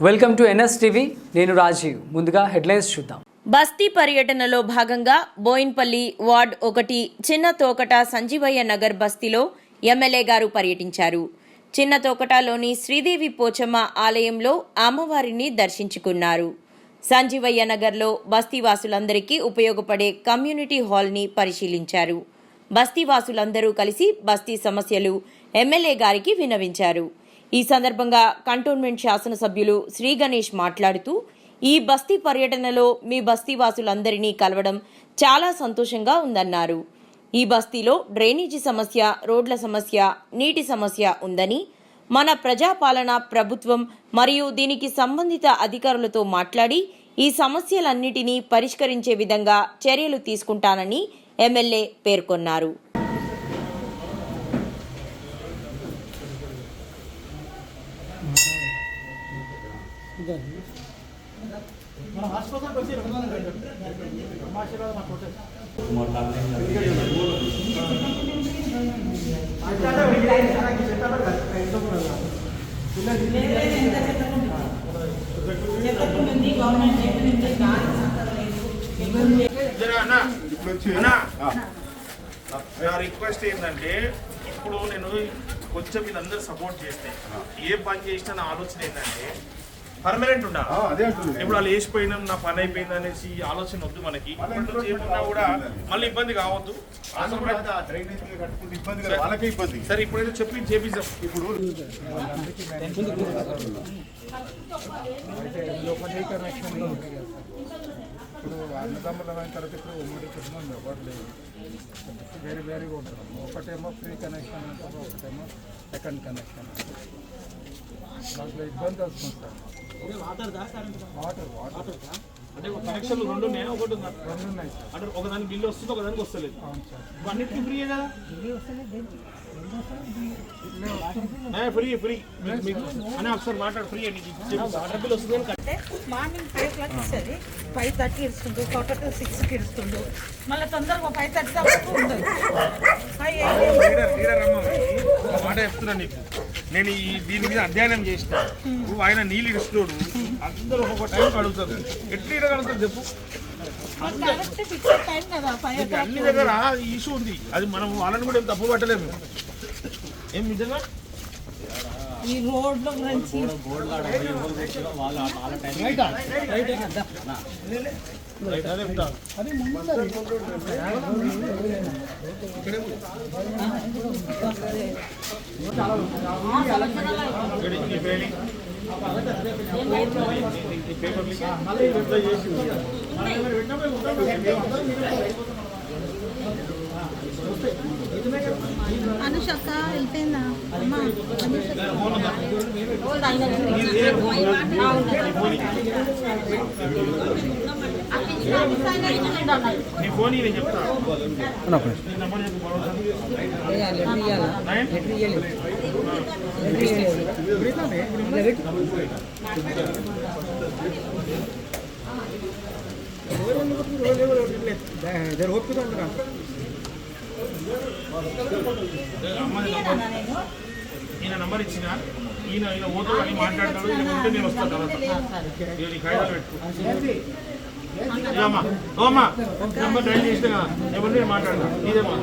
Welcome to NSTV. నేను రాజీవ్. ముందుగా headlines చూద్దాం. బస్తీ పర్యటనలో భాగంగా బోయిన్పల్లి వార్డ్ 1 చిన్న తోకట సంజీవయ్య నగర్ బస్తీలో ఎమ్మెల్యే గారు పర్యటించారు. చిన్న తోకటలోని శ్రీదేవి పోచమ్మ ఆలయంలో అమ్మవారిని దర్శించుకున్నారు. సంజీవయ్య నగర్లో బస్తీవాసులందరికీ ఉపయోగపడే కమ్యూనిటీ హాల్ని పరిశీలించారు. బస్తీవాసులందరూ కలిసి బస్తీ సమస్యలు ఎమ్మెల్యే గారికి విన్నవించారు. ఈ సందర్భంగా కంటోన్మెంట్ శాసనసభ్యులు శ్రీ గణేష్ మాట్లాడుతూ, ఈ బస్తీ పర్యటనలో మీ బస్తీవాసులందరినీ కలవడం చాలా సంతోషంగా ఉందన్నారు. ఈ బస్తీలో డ్రైనేజీ సమస్య, రోడ్ల సమస్య, నీటి సమస్య ఉందని, మన ప్రజాపాలన ప్రభుత్వం మరియు దీనికి సంబంధిత అధికారులతో మాట్లాడి ఈ సమస్యలన్నిటినీ పరిష్కరించే విధంగా చర్యలు తీసుకుంటానని ఎమ్మెల్యే పేర్కొన్నారు. రిక్వెస్ట్ ఏంటంటే, ఇప్పుడు నేను కొంచెం వీళ్ళందరూ సపోర్ట్ చేస్తే ఏ పని చేసినా నా ఆలోచన ఏంటంటే పర్మనెంట్ ఉండాలి. ఇప్పుడు వాళ్ళు వేసిపోయినా నా పని అయిపోయింది అనేసి ఆలోచన వద్దు. మనకి చేయకుండా కూడా మళ్ళీ ఇబ్బంది కావద్దు. సరే, ఇప్పుడైతే చెప్పి చేపిస్తాం. ఇప్పుడు అన్నదమ్ములమైన తర్వాత ఇప్పుడు ఉమ్మడి కుటుంబం ఎవరు లేదు, వేరే వేరేగా ఉంటారు. ఒకటేమో ఫ్రీ కనెక్షన్ అంటారు, ఒకటేమో సెకండ్ కనెక్షన్ అంటారు. దాంట్లో ఇబ్బంది వస్తుంది సార్. వాటర్ అంటే కనెక్షన్లు రెండు ఉన్నాయా? ఒకటి ఉందా? రెండు ఉన్నాయి సార్. అంటే ఒకదానికి బిల్లు వస్తుంది, ఒకదానికి వస్తలేదు. అవును సార్. అన్నిటికీ ఫ్రీ కదా? ఫ్రీ ఫ్రీ అని ఒకసారి మాట్లాడు. ఫ్రీ అని వాటర్ బిల్ వస్తుంది అంటే మార్నింగ్ 5 o'clock ఇస్తుంది, 5:30 ఇస్తుండు, 6కి ఇస్తుండు, మళ్ళీ తొందరగా 5:30 దాకా ఉండదు. మాట చెప్తున్నా నీకు, నేను దీని మీద అధ్యయనం చేసిన. నువ్వు ఆయన నీళ్ళు ఇస్తున్నాడు, అందరూ ఒక్కొక్క టైం అడుగుతుంది. ఎట్లా ఇడగలుగుతుంది చెప్పు? అన్ని దగ్గర ఇష్యూ ఉంది. అది మనం వాళ్ళని కూడా ఏం తప్పు పట్టలేము. ఏం నిజంగా ఈ రోడ్ల గురించి అనుషక్క వెళ్ళిపోయిందా అమ్మా? నీ ఫోన్ నేను చెప్తా. ఈయన నంబర్ ఇచ్చిన, ఈయన ఓటు అని మాట్లాడతాడు. ఈయన ఉంటే నేను వస్తాను తర్వాత. ఈ కాగితాలు పెట్టుకో. నంబర్ ట్రై చేస్తే కదా ఎవరు మాట్లాడతాను. ఇదేమా